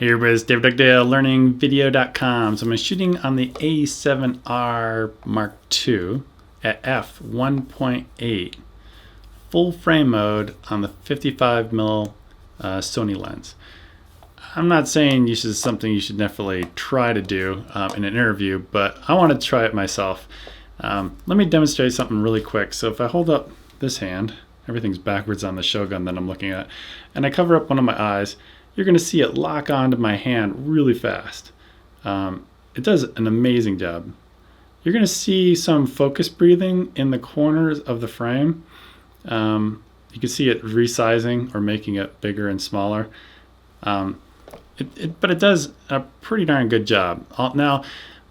Here is Dave Dugdale, learningvideo.com. So I'm shooting on the a7R Mark II at f1.8, full frame mode on the 55mm Sony lens. I'm not saying this is something you should definitely try to do in an interview, but I want to try it myself. Let me demonstrate something really quick. So if I hold up this hand, everything's backwards on the Shogun that I'm looking at, and I cover up one of my eyes, you're going to see it lock onto my hand really fast. It does an amazing job. You're going to see some focus breathing in the corners of the frame. You can see it resizing or making it bigger and smaller. But it does a pretty darn good job. Now,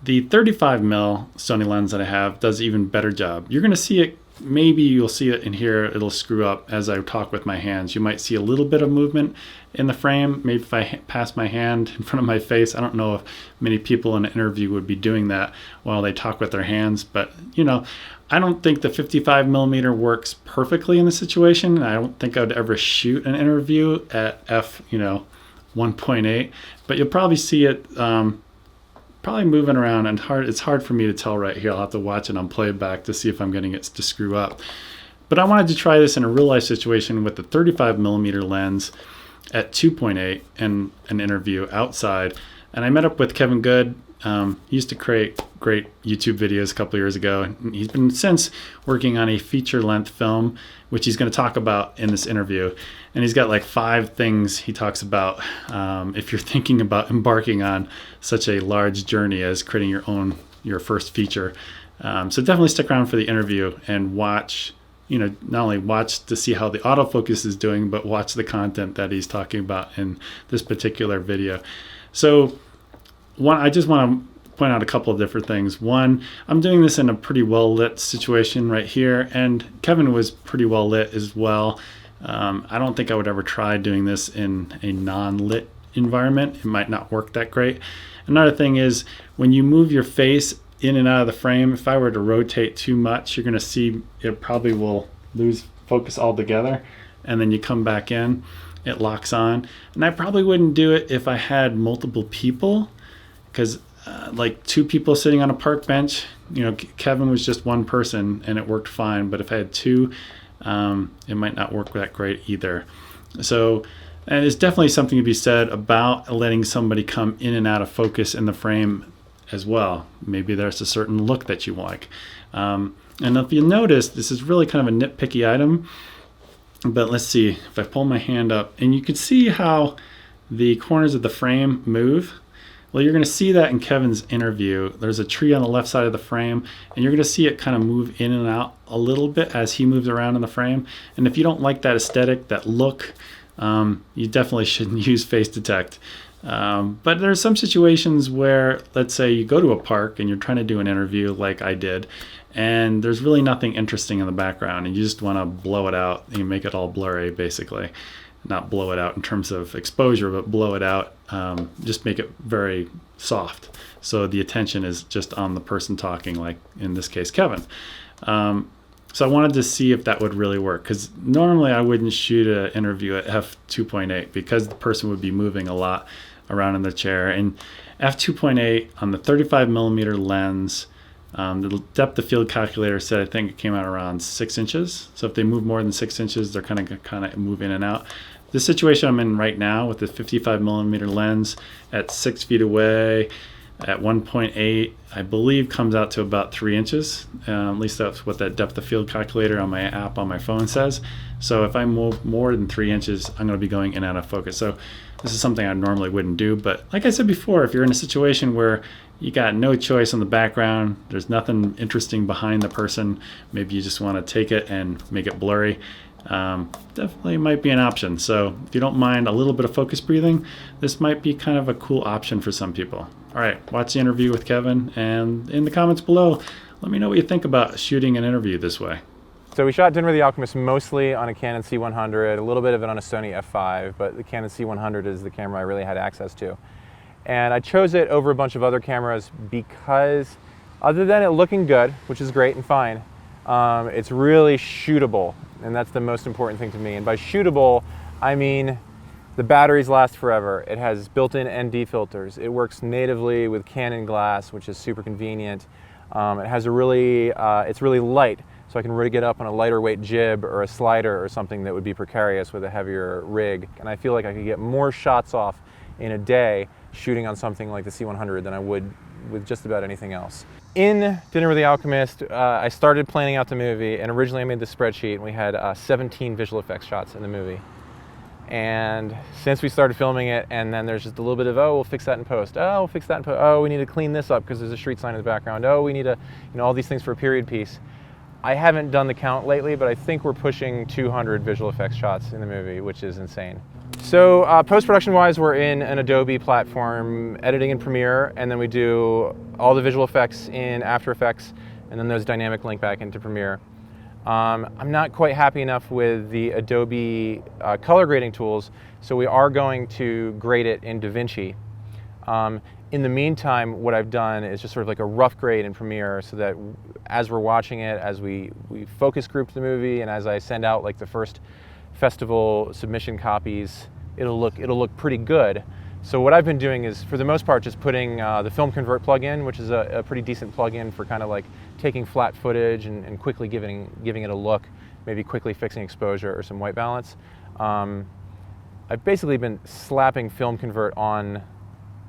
the 35mm Sony lens that I have does an even better job. You're going to see it, maybe you'll see it in here, it'll screw up as I talk with my hands. You might see a little bit of movement in the frame, maybe if I pass my hand in front of my face. I don't know if many people in an interview would be doing that while they talk with their hands, but you know, I don't think the 55mm works perfectly in the situation. I don't think I'd ever shoot an interview at f1.8, but you'll probably see it probably moving around, and it's hard for me to tell right here. I'll have to watch it on playback to see if I'm getting it to screw up. But I wanted to try this in a real life situation with the 35mm lens at 2.8 and an interview outside. And I met up with Kevin Good. He used to create great YouTube videos a couple years ago, and he's been since working on a feature length film, which he's going to talk about in this interview. And he's got like 5 things he talks about if you're thinking about embarking on such a large journey as creating your first feature. So definitely stick around for the interview and watch, not only watch to see how the autofocus is doing, but watch the content that he's talking about in this particular video. So I just want to point out a couple of different things. One, I'm doing this in a pretty well lit situation right here, and Kevin was pretty well lit as well. I don't think I would ever try doing this in a non-lit environment. It might not work that great. Another thing is when you move your face in and out of the frame, if I were to rotate too much, you're going to see it probably will lose focus altogether, and then you come back in, it locks on. And I probably wouldn't do it if I had multiple people, because like 2 people sitting on a park bench, Kevin was just one person and it worked fine. But if I had 2, it might not work that great either. So, and it's definitely something to be said about letting somebody come in and out of focus in the frame as well. Maybe there's a certain look that you like. And if you notice, this is really kind of a nitpicky item, but let's see if I pull my hand up, and you can see how the corners of the frame move. Well, you're going to see that in Kevin's interview. There's a tree on the left side of the frame, and you're going to see it kind of move in and out a little bit as he moves around in the frame. And if you don't like that aesthetic, that look, you definitely shouldn't use Face Detect. But there are some situations where, let's say you go to a park and you're trying to do an interview like I did, and there's really nothing interesting in the background, and you just want to blow it out. You make it all blurry, basically. Not blow it out in terms of exposure, but blow it out, just make it very soft. So the attention is just on the person talking, like in this case, Kevin. So I wanted to see if that would really work, because normally I wouldn't shoot an interview at f2.8 because the person would be moving a lot around in the chair. And f2.8 on the 35mm lens, the depth of field calculator said, I think it came out around 6 inches. So if they move more than 6 inches, they're kind of move in and out. The situation I'm in right now with the 55mm lens at 6 feet away at 1.8, I believe comes out to about 3 inches. At least that's what that depth of field calculator on my app on my phone says. So if I move more than 3 inches, I'm going to be going in and out of focus. So this is something I normally wouldn't do. But like I said before, if you're in a situation where you got no choice on the background, there's nothing interesting behind the person, maybe you just want to take it and make it blurry, definitely might be an option. So if you don't mind a little bit of focus breathing, this might be kind of a cool option for some people. All right, watch the interview with Kevin, and in the comments below, let me know what you think about shooting an interview this way. So we shot Dinner with the Alchemist mostly on a Canon C100, a little bit of it on a Sony f5, but the Canon C100 is the camera I really had access to. And I chose it over a bunch of other cameras because, other than it looking good, which is great and fine, it's really shootable, and that's the most important thing to me. And by shootable, I mean The batteries last forever. It has built-in ND filters. It works natively with Canon glass, which is super convenient. It has a really, it's really light, so I can rig it up on a lighter weight jib or a slider or something that would be precarious with a heavier rig. And I feel like I could get more shots off in a day shooting on something like the C100 than I would with just about anything else. In Dinner with the Alchemist, I started planning out the movie, and originally I made this spreadsheet, and we had 17 visual effects shots in the movie. And since we started filming it, and then there's just a little bit of, oh, we'll fix that in post. Oh, we'll fix that in post. Oh, we need to clean this up because there's a street sign in the background. Oh, we need to, all these things for a period piece. I haven't done the count lately, but I think we're pushing 200 visual effects shots in the movie, which is insane. So post-production wise, we're in an Adobe platform, editing in Premiere, and then we do all the visual effects in After Effects, and then those dynamic link back into Premiere. I'm not quite happy enough with the Adobe color grading tools, so we are going to grade it in DaVinci. In the meantime, what I've done is just sort of like a rough grade in Premiere, so that as we're watching it, as we focus group the movie, and as I send out like the first festival submission copies, it'll look pretty good. So what I've been doing is, for the most part, just putting the Film Convert plugin, which is a pretty decent plugin for kind of like taking flat footage and quickly giving it a look, maybe quickly fixing exposure or some white balance. I've basically been slapping Film Convert on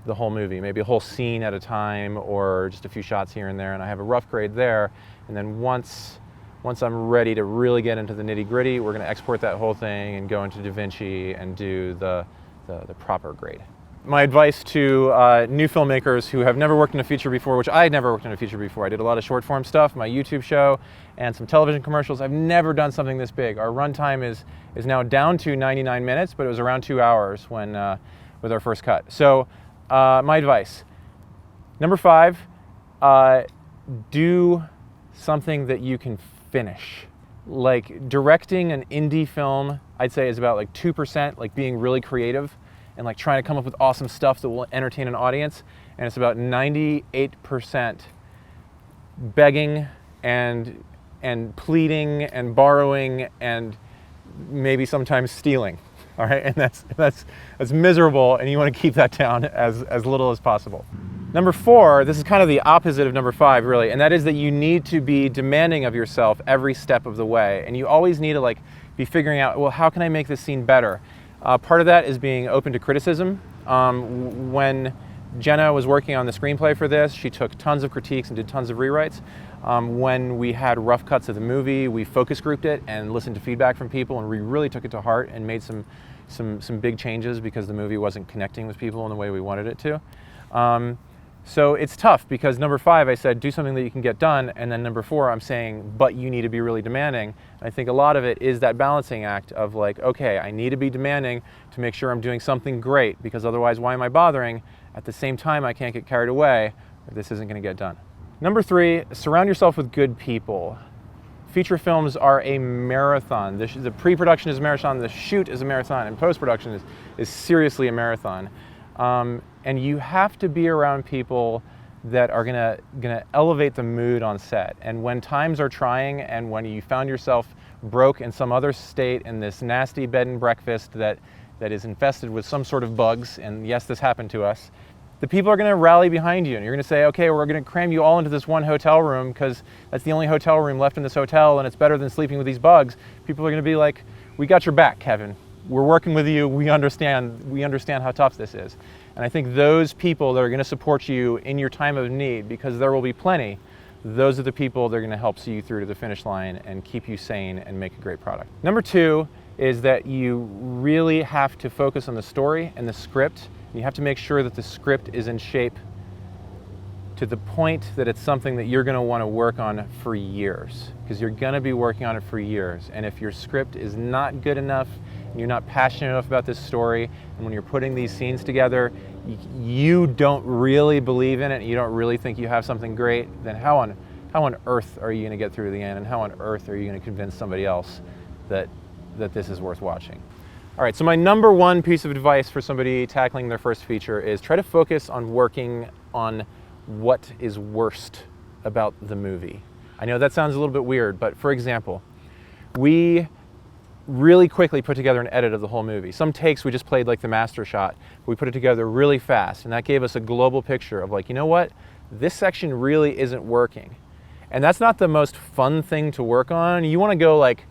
the whole movie, maybe a whole scene at a time or just a few shots here and there, and I have a rough grade there. And then once I'm ready to really get into the nitty-gritty, we're going to export that whole thing and go into DaVinci and do the proper grade. My advice to new filmmakers who have never worked in a feature before, which I had never worked in a feature before. I did a lot of short form stuff, my YouTube show, and some television commercials. I've never done something this big. Our runtime is now down to 99 minutes, but it was around 2 hours when with our first cut. So my advice, number 5, do something that you can finish. Like directing an indie film, I'd say is about like 2%, like being really creative and like trying to come up with awesome stuff that will entertain an audience. And it's about 98% begging and pleading and borrowing and maybe sometimes stealing. All right, and that's miserable, and you want to keep that down as little as possible. Number 4, this is kind of the opposite of number 5, really, and that is that you need to be demanding of yourself every step of the way, and you always need to like be figuring out, well, how can I make this scene better? Part of that is being open to criticism. When Jenna was working on the screenplay for this, she took tons of critiques and did tons of rewrites. When we had rough cuts of the movie, we focus grouped it and listened to feedback from people, and we really took it to heart and made some big changes because the movie wasn't connecting with people in the way we wanted it to. So it's tough because number 5, I said, do something that you can get done, and then number 4, I'm saying, but you need to be really demanding. And I think a lot of it is that balancing act of like, okay, I need to be demanding to make sure I'm doing something great, because otherwise why am I bothering? At the same time, I can't get carried away if this isn't going to get done. Number 3, surround yourself with good people. Feature films are a marathon. The pre-production is a marathon, the shoot is a marathon, and post-production is seriously a marathon. And you have to be around people that are gonna elevate the mood on set. And when times are trying, and when you found yourself broke in some other state in this nasty bed and breakfast that is infested with some sort of bugs, and yes, this happened to us, the people are going to rally behind you, and you're going to say, okay, we're going to cram you all into this one hotel room because that's the only hotel room left in this hotel, and it's better than sleeping with these bugs. People are going to be like, we got your back, Kevin. We're working with you. We understand how tough this is. And I think those people that are going to support you in your time of need, because there will be plenty, those are the people that are going to help see you through to the finish line and keep you sane and make a great product. Number 2 is that you really have to focus on the story and the script. You have to make sure that the script is in shape to the point that it's something that you're going to want to work on for years, because you're going to be working on it for years. And if your script is not good enough, and you're not passionate enough about this story, and when you're putting these scenes together, you don't really believe in it, and you don't really think you have something great, then how on earth are you going to get through to the end, and how on earth are you going to convince somebody else that this is worth watching? All right, so my number 1 piece of advice for somebody tackling their first feature is try to focus on working on what is worst about the movie. I know that sounds a little bit weird, but for example, we really quickly put together an edit of the whole movie. Some takes we just played like the master shot, but we put it together really fast, and that gave us a global picture of like, you know what, this section really isn't working. And that's not the most fun thing to work on. You want to go like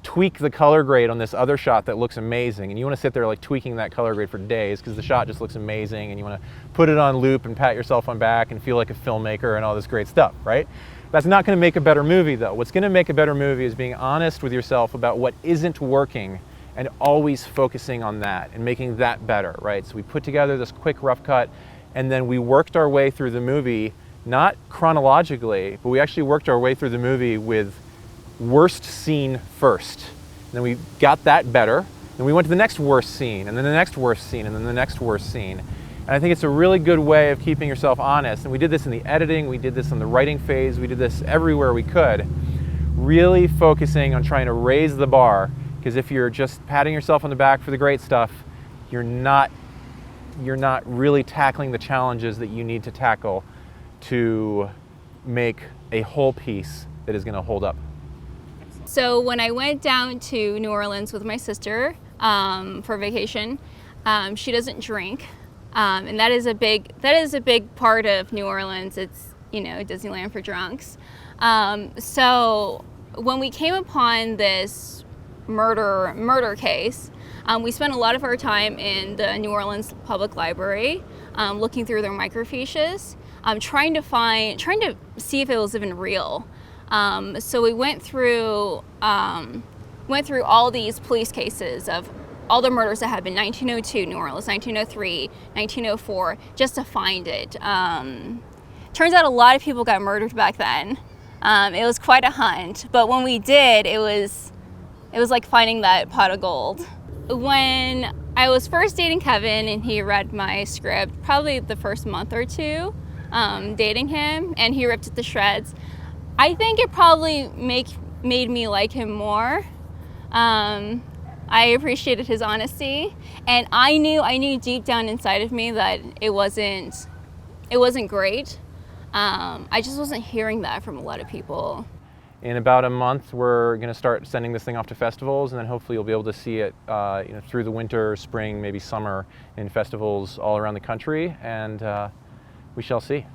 tweak the color grade on this other shot that looks amazing, and you want to sit there like tweaking that color grade for days because the shot just looks amazing, and you want to put it on loop and pat yourself on back and feel like a filmmaker and all this great stuff, right? That's not going to make a better movie though. What's going to make a better movie is being honest with yourself about what isn't working and always focusing on that and making that better, right? So we put together this quick rough cut, and then we worked our way through the movie, not chronologically, but we actually worked our way through the movie with worst scene first. And then we got that better, and we went to the next worst scene, and then the next worst scene, and then the next worst scene. And I think it's a really good way of keeping yourself honest. And we did this in the editing, we did this in the writing phase, we did this everywhere we could, really focusing on trying to raise the bar, because if you're just patting yourself on the back for the great stuff, you're not really tackling the challenges that you need to tackle to make a whole piece that is going to hold up. So when I went down to New Orleans with my sister for vacation, she doesn't drink, and that is a big part of New Orleans. It's, you know, Disneyland for drunks. So when we came upon this murder case, we spent a lot of our time in the New Orleans Public Library, looking through their microfiches, trying to see if it was even real. So we went through all these police cases of all the murders that happened, 1902 New Orleans, 1903, 1904, just to find it. Turns out a lot of people got murdered back then. It was quite a hunt, but when we did, it was like finding that pot of gold. When I was first dating Kevin and he read my script, probably the first month or two dating him, and he ripped it to shreds, I think it probably made me like him more. I appreciated his honesty, and I knew deep down inside of me that it wasn't great. I just wasn't hearing that from a lot of people. In about a month, we're going to start sending this thing off to festivals, and then hopefully you'll be able to see it through the winter, spring, maybe summer in festivals all around the country, and we shall see.